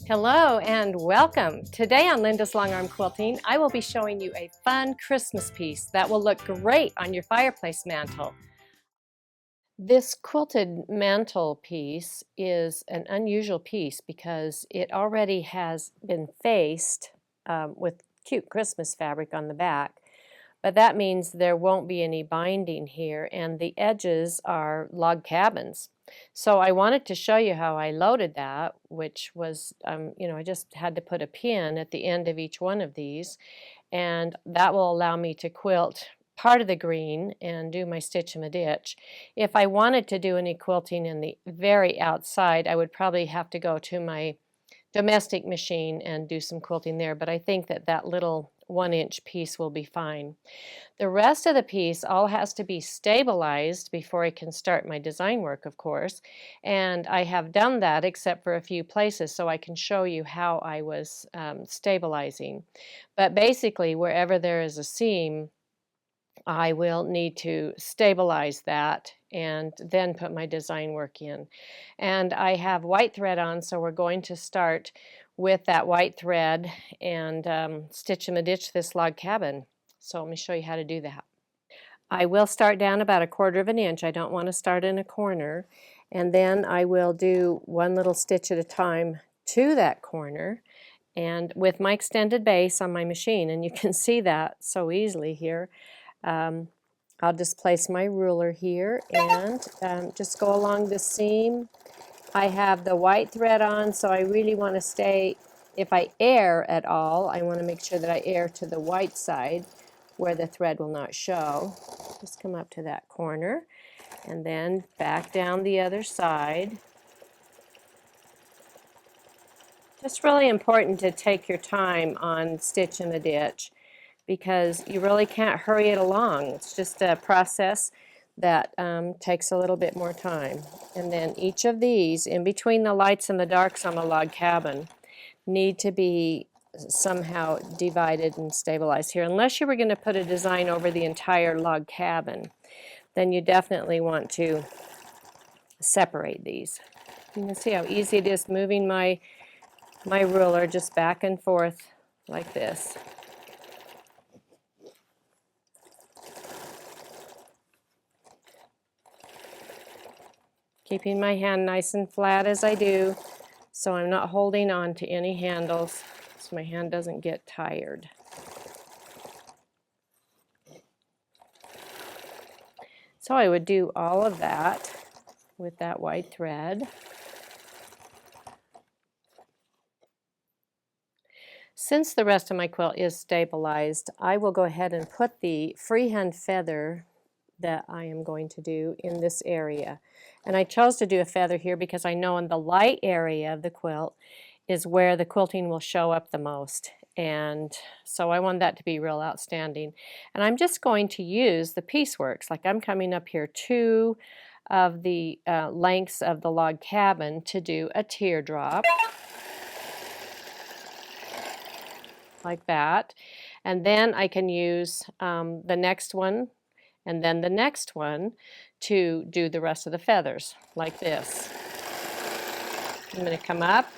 Hello and welcome. Today on Linda's Longarm Quilting, I will be showing you a fun Christmas piece that will look great on your fireplace mantle. This quilted mantle piece is an unusual piece because it already has been faced with cute Christmas fabric on the back, but that means there won't be any binding here, and the edges are log cabins. So I wanted to show you how I loaded that, which was, I just had to put a pin at the end of each one of these, and that will allow me to quilt part of the green and do my stitch in the ditch. If I wanted to do any quilting in the very outside, I would probably have to go to my domestic machine and do some quilting there, but I think that that little 1-inch piece will be fine. The rest of the piece all has to be stabilized before I can start my design work, of course, and I have done that except for a few places, so I can show you how I was stabilizing. But basically, wherever there is a seam, I will need to stabilize that and then put my design work in. And I have white thread on, so we're going to start with that white thread and stitch in the ditch this log cabin. So let me show you how to do that. I will start down about 1/4 of an inch. I don't want to start in a corner. And then I will do one little stitch at a time to that corner, and with my extended base on my machine, and you can see that so easily here. I'll just place my ruler here and just go along the seam. I have the white thread on, so I really want to stay, if I err at all, I want to make sure that I err to the white side where the thread will not show. Just come up to that corner and then back down the other side. Just really important to take your time on stitch in the ditch, because you really can't hurry it along. It's just a process that takes a little bit more time. And then each of these, in between the lights and the darks on the log cabin, need to be somehow divided and stabilized here. Unless you were going to put a design over the entire log cabin, then you definitely want to separate these. You can see how easy it is moving my ruler just back and forth like this. Keeping my hand nice and flat as I do, so I'm not holding on to any handles, so my hand doesn't get tired. So I would do all of that with that white thread. Since the rest of my quilt is stabilized, I will go ahead and put the freehand feather that I am going to do in this area. And I chose to do a feather here because I know in the light area of the quilt is where the quilting will show up the most. And so I want that to be real outstanding. And I'm just going to use the pieceworks. Like I'm coming up here 2 of the lengths of the log cabin to do a teardrop. Like that. And then I can use the next one and then the next one to do the rest of the feathers, like this. I'm going to come up,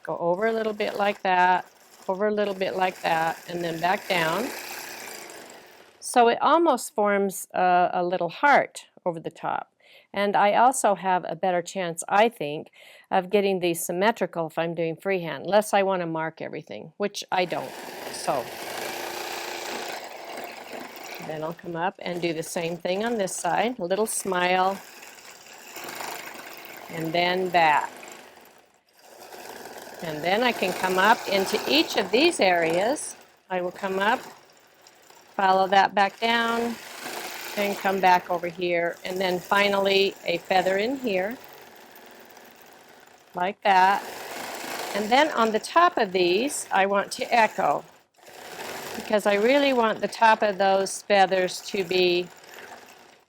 go over a little bit like that, over a little bit like that, and then back down. So it almost forms a little heart over the top. And I also have a better chance, I think, of getting these symmetrical if I'm doing freehand, unless I want to mark everything, which I don't. So then I'll come up and do the same thing on this side, a little smile, and then back. And then I can come up into each of these areas. I will come up, follow that back down, and come back over here, and then finally a feather in here, like that. And then on the top of these, I want to echo, because I really want the top of those feathers to be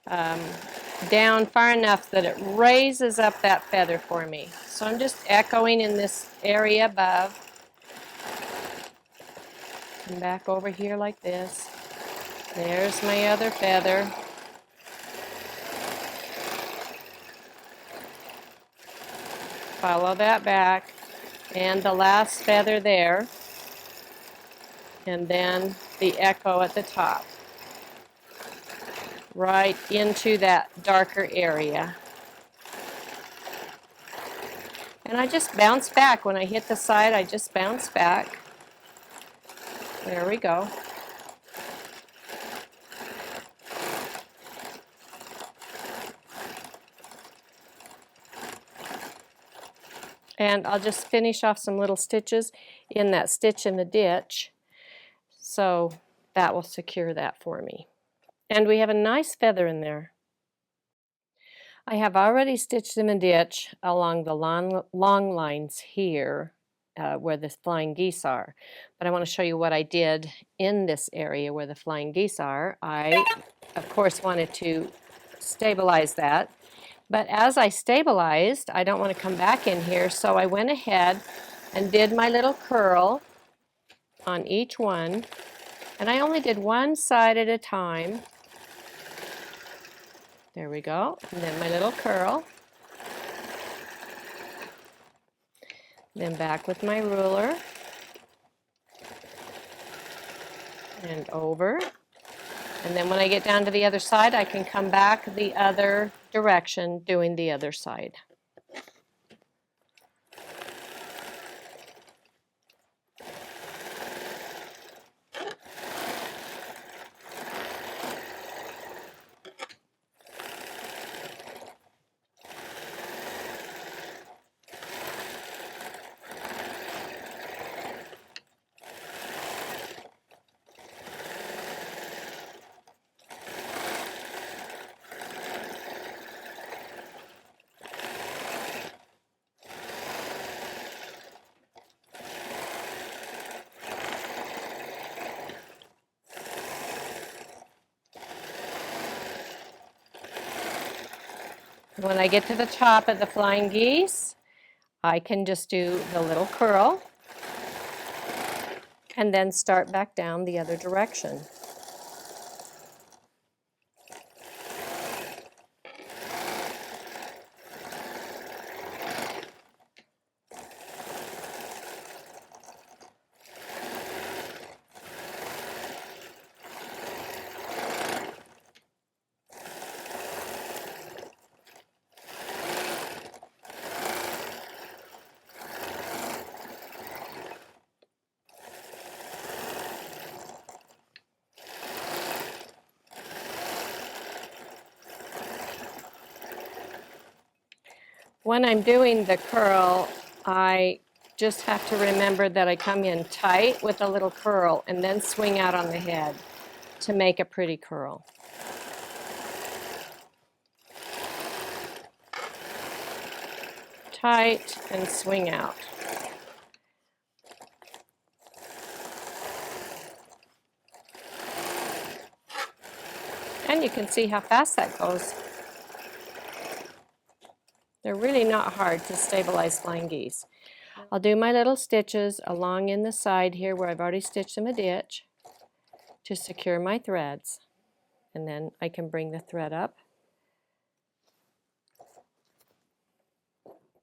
down far enough that it raises up that feather for me. So I'm just echoing in this area above, and back over here like this. There's my other feather. Follow that back, and the last feather there, and then the echo at the top, right into that darker area. And I just bounce back. When I hit the side, I just bounce back. There we go. And I'll just finish off some little stitches in that stitch in the ditch. So that will secure that for me. And we have a nice feather in there. I have already stitched in the ditch along the long lines here where the flying geese are. But I want to show you what I did in this area where the flying geese are. I, of course, wanted to stabilize that. But as I stabilized, I don't want to come back in here, so I went ahead and did my little curl on each one. And I only did one side at a time. There we go. And then my little curl. Then back with my ruler. And over. And then when I get down to the other side, I can come back the other direction doing the other side. When I get to the top of the flying geese, I can just do the little curl and then start back down the other direction. When I'm doing the curl, I just have to remember that I come in tight with a little curl and then swing out on the head to make a pretty curl. Tight and swing out. And you can see how fast that goes. They're really not hard to stabilize flying geese. I'll do my little stitches along in the side here where I've already stitched in the ditch to secure my threads. And then I can bring the thread up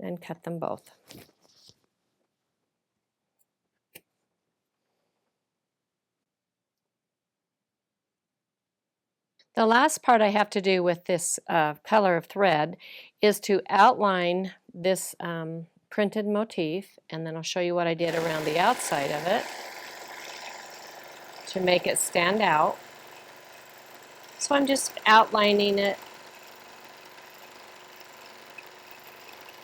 and cut them both. The last part I have to do with this color of thread is to outline this printed motif, and then I'll show you what I did around the outside of it to make it stand out. So I'm just outlining it.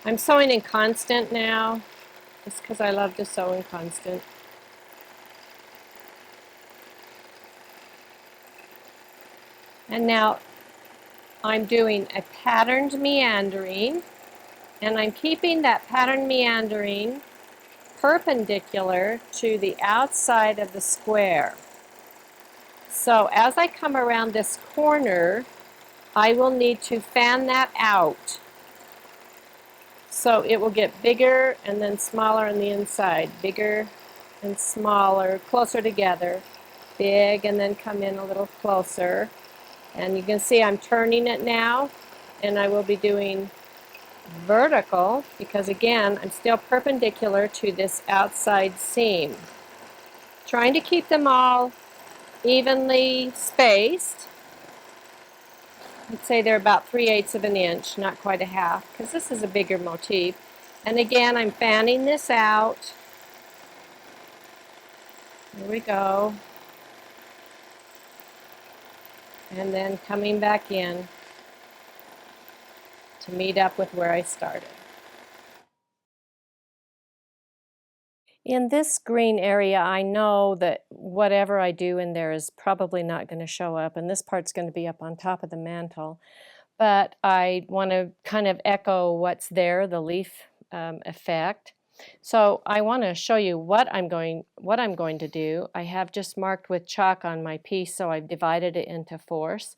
I'm sewing in constant now, just because I love to sew in constant. And now I'm doing a patterned meandering, and I'm keeping that pattern meandering perpendicular to the outside of the square. So as I come around this corner, I will need to fan that out. So it will get bigger and then smaller on the inside, bigger and smaller, closer together, big and then come in a little closer. And you can see I'm turning it now, and I will be doing vertical because again, I'm still perpendicular to this outside seam. Trying to keep them all evenly spaced. I'd say they're about 3/8 of an inch, not quite a half, because this is a bigger motif. And again, I'm fanning this out. Here we go. And then coming back in to meet up with where I started. In this green area, I know that whatever I do in there is probably not going to show up, and this part's going to be up on top of the mantle. But I want to kind of echo what's there, the leaf effect. So I want to show you what I'm going to do. I have just marked with chalk on my piece, so I've divided it into fours.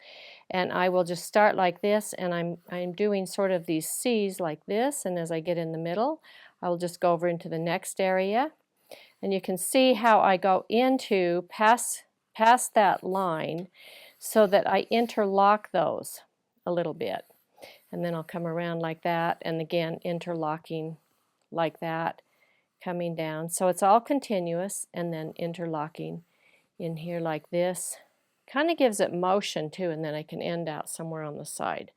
And I will just start like this, and I'm doing sort of these C's like this, and as I get in the middle, I will just go over into the next area. And you can see how I go into past that line so that I interlock those a little bit. And then I'll come around like that, and again interlocking like that, coming down. So it's all continuous, and then interlocking in here like this. Kind of gives it motion too, and then I can end out somewhere on the side.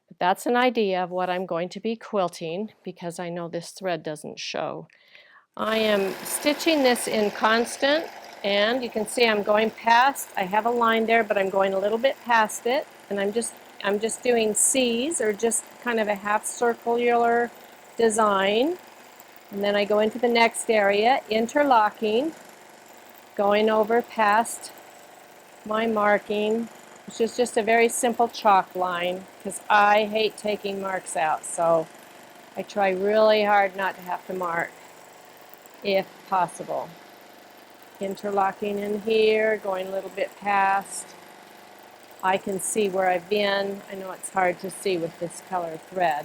But that's an idea of what I'm going to be quilting, because I know this thread doesn't show. I am stitching this in constant, and you can see I'm going past, I have a line there, but I'm going a little bit past it, and I'm just doing C's, or just kind of a half circular design. And then I go into the next area, interlocking, going over past my marking, which is just a very simple chalk line, because I hate taking marks out, so I try really hard not to have to mark if possible. Interlocking in here, going a little bit past. I can see where I've been. I know it's hard to see with this color thread.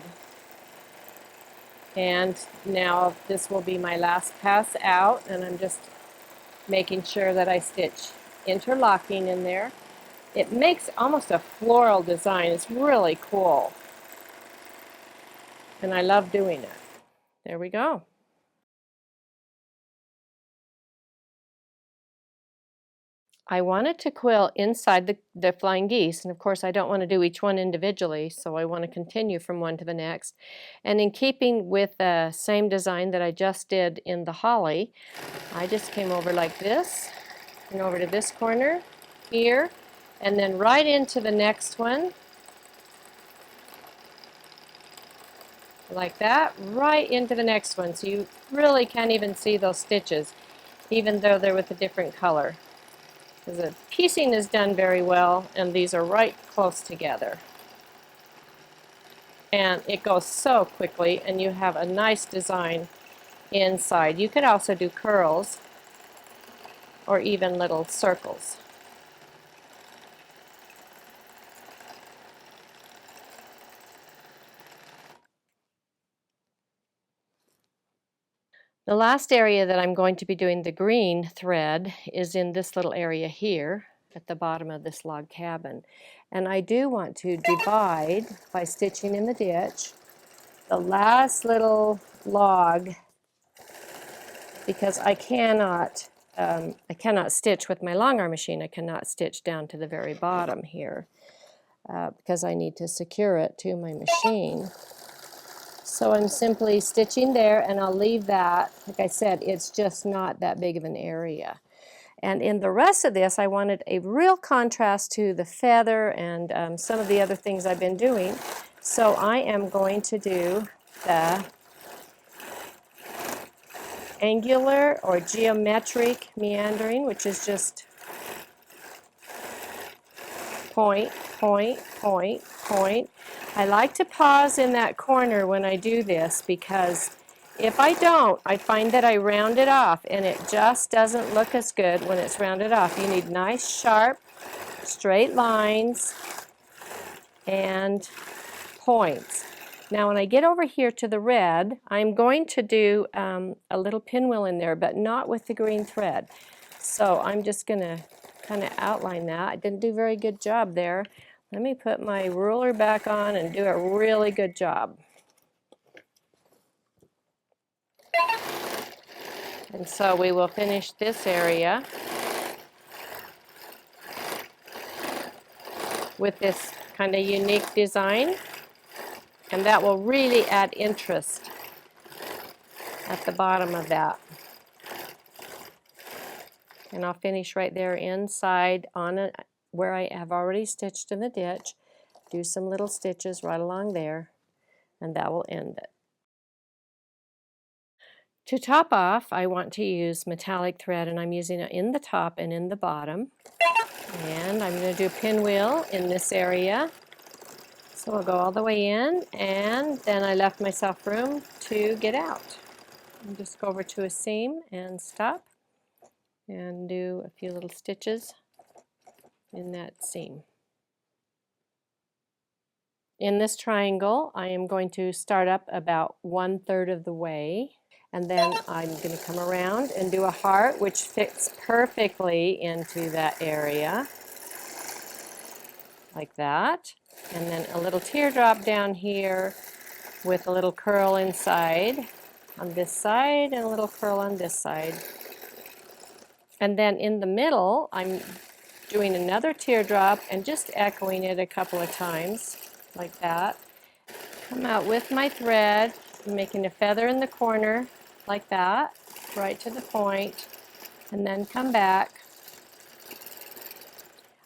And now this will be my last pass out, and I'm just making sure that I stitch interlocking in there. It makes almost a floral design. It's really cool. And I love doing it. There we go. I wanted to quilt inside the flying geese, and of course I don't want to do each one individually, so I want to continue from one to the next. And in keeping with the same design that I just did in the holly, I just came over like this, and over to this corner here, and then right into the next one, like that, right into the next one. So you really can't even see those stitches, even though they're with a different color. Because the piecing is done very well, and these are right close together. And it goes so quickly, and you have a nice design inside. You could also do curls or even little circles. The last area that I'm going to be doing the green thread is in this little area here at the bottom of this log cabin. And I do want to divide by stitching in the ditch the last little log, because I cannot stitch with my Longarm machine. I cannot stitch down to the very bottom here because I need to secure it to my machine. So I'm simply stitching there, and I'll leave that. Like I said, it's just not that big of an area. And in the rest of this, I wanted a real contrast to the feather and some of the other things I've been doing. So I am going to do the angular or geometric meandering, which is just point, point, point, point. I like to pause in that corner when I do this, because if I don't, I find that I round it off, and it just doesn't look as good when it's rounded off. You need nice, sharp, straight lines and points. Now when I get over here to the red, I'm going to do a little pinwheel in there, but not with the green thread. So I'm just going to kind of outline that. I didn't do a very good job there. Let me put my ruler back on and do a really good job. And so we will finish this area with this kind of unique design, and that will really add interest at the bottom of that. And I'll finish right there inside on it where I have already stitched in the ditch. Do some little stitches right along there, and that will end it. To top off, I want to use metallic thread, and I'm using it in the top and in the bottom. And I'm going to do a pinwheel in this area. So I'll go all the way in, and then I left myself room to get out. And just go over to a seam and stop, and do a few little stitches in that seam. In this triangle, I am going to start up about 1/3 of the way, and then I'm going to come around and do a heart, which fits perfectly into that area, like that. And then a little teardrop down here with a little curl inside on this side and a little curl on this side. And then in the middle, I'm doing another teardrop and just echoing it a couple of times, like that. Come out with my thread, making a feather in the corner, like that, right to the point, and then come back.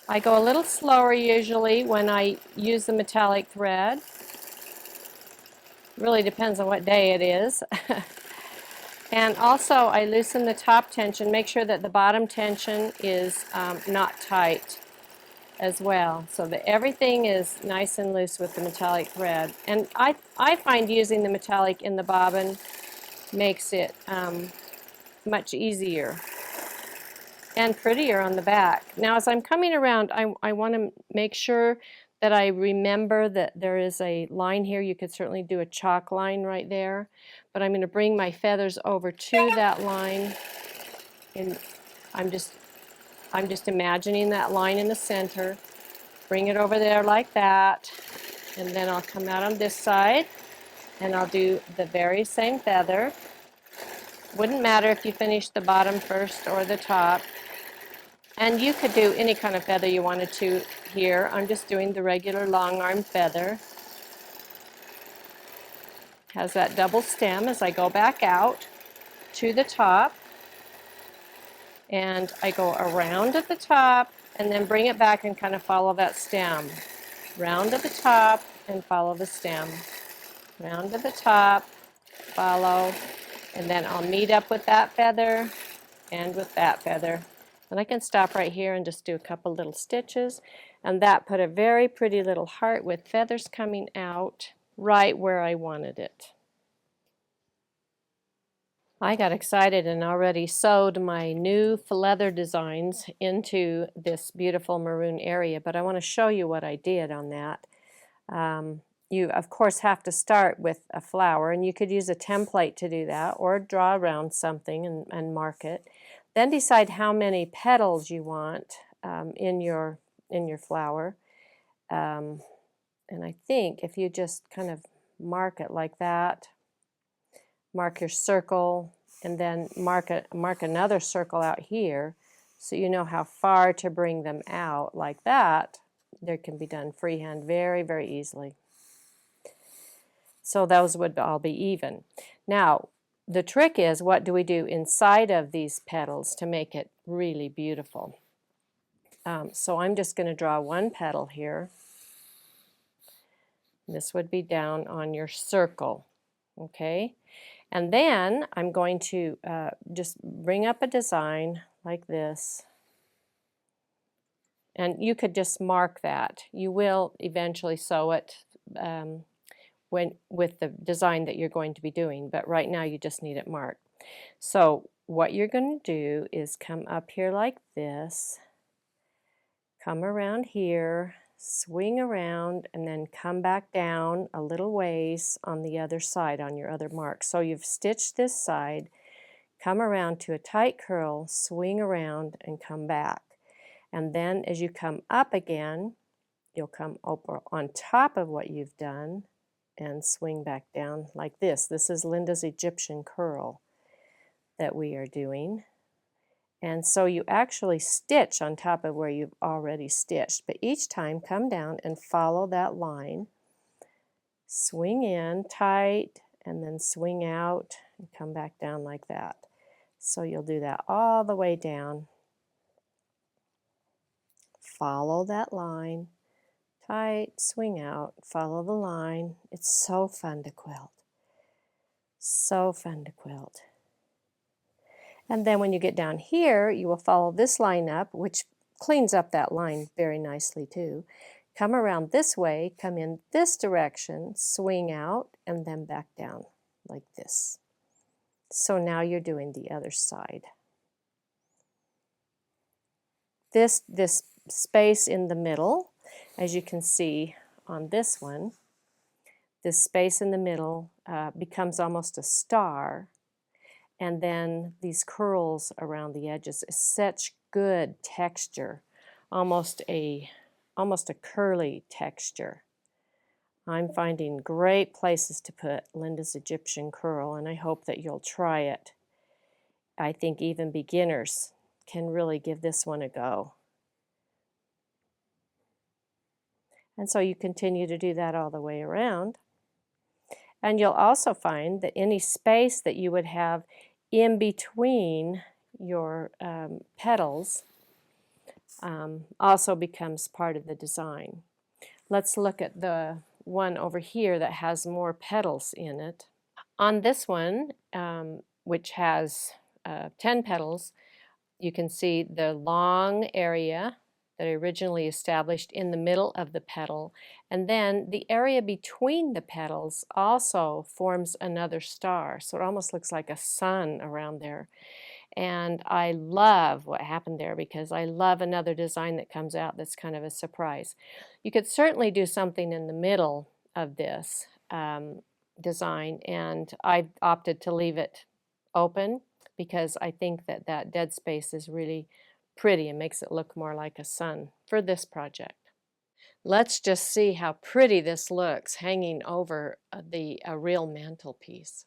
I go a little slower usually when I use the metallic thread. Really depends on what day it is. And also I loosen the top tension, make sure that the bottom tension is not tight as well, so that everything is nice and loose with the metallic thread. And I find using the metallic in the bobbin makes it much easier and prettier on the back. Now as I'm coming around, I want to make sure that I remember that there is a line here. You could certainly do a chalk line right there, but I'm going to bring my feathers over to that line, and I'm just imagining that line in the center. Bring it over there like that, and then I'll come out on this side and I'll do the very same feather. Wouldn't matter if you finish the bottom first or the top. And you could do any kind of feather you wanted to here. I'm just doing the regular long arm feather. Has that double stem as I go back out to the top. And I go around at the top and then bring it back and kind of follow that stem. Round at the top and follow the stem. Round to the top, follow, and then I'll meet up with that feather and with that feather. And I can stop right here and just do a couple little stitches, and that put a very pretty little heart with feathers coming out right where I wanted it. I got excited and already sewed my new leather designs into this beautiful maroon area, but I want to show you what I did on that. You, of course, have to start with a flower, and you could use a template to do that, or draw around something and mark it. Then decide how many petals you want in your flower. And I think if you just kind of mark it like that, mark your circle, and then mark another circle out here, so you know how far to bring them out like that. They can be done freehand very, very easily. So those would all be even. Now, the trick is, what do we do inside of these petals to make it really beautiful? So I'm just going to draw one petal here. This would be down on your circle, okay? And then I'm going to just bring up a design like this. And you could just mark that. You will eventually sew it with the design that you're going to be doing, but right now you just need it marked. So what you're going to do is come up here like this, come around here, swing around, and then come back down a little ways on the other side on your other mark. So you've stitched this side, come around to a tight curl, swing around, and come back. And then as you come up again, you'll come over on top of what you've done and swing back down like this. This is Linda's Egyptian curl. that we are doing. And so you actually stitch on top of where you've already stitched, but each time come down and follow that line, swing in tight, and then swing out and come back down like that. So you'll do that all the way down. Follow that line, tight, swing out, follow the line. It's so fun to quilt. So fun to quilt. And then when you get down here, you will follow this line up, which cleans up that line very nicely too. Come around this way, come in this direction, swing out, and then back down like this. So now you're doing the other side. This space in the middle, as you can see on this one, this space in the middle becomes almost a star. And then these curls around the edges is such good texture, almost a curly texture. I'm finding great places to put Linda's Egyptian curl, and I hope that you'll try it. I think even beginners can really give this one a go. And so you continue to do that all the way around. And you'll also find that any space that you would have in between your petals also becomes part of the design. Let's look at the one over here that has more petals in it. On this one, which has 10 petals, you can see the long area that I originally established in the middle of the petal, and then the area between the petals also forms another star, so it almost looks like a sun around there. And I love what happened there because I love another design that comes out that's kind of a surprise. You could certainly do something in the middle of this design, and I opted to leave it open because I think that that dead space is really pretty and makes it look more like a sun for this project. Let's just see how pretty this looks hanging over a real mantelpiece.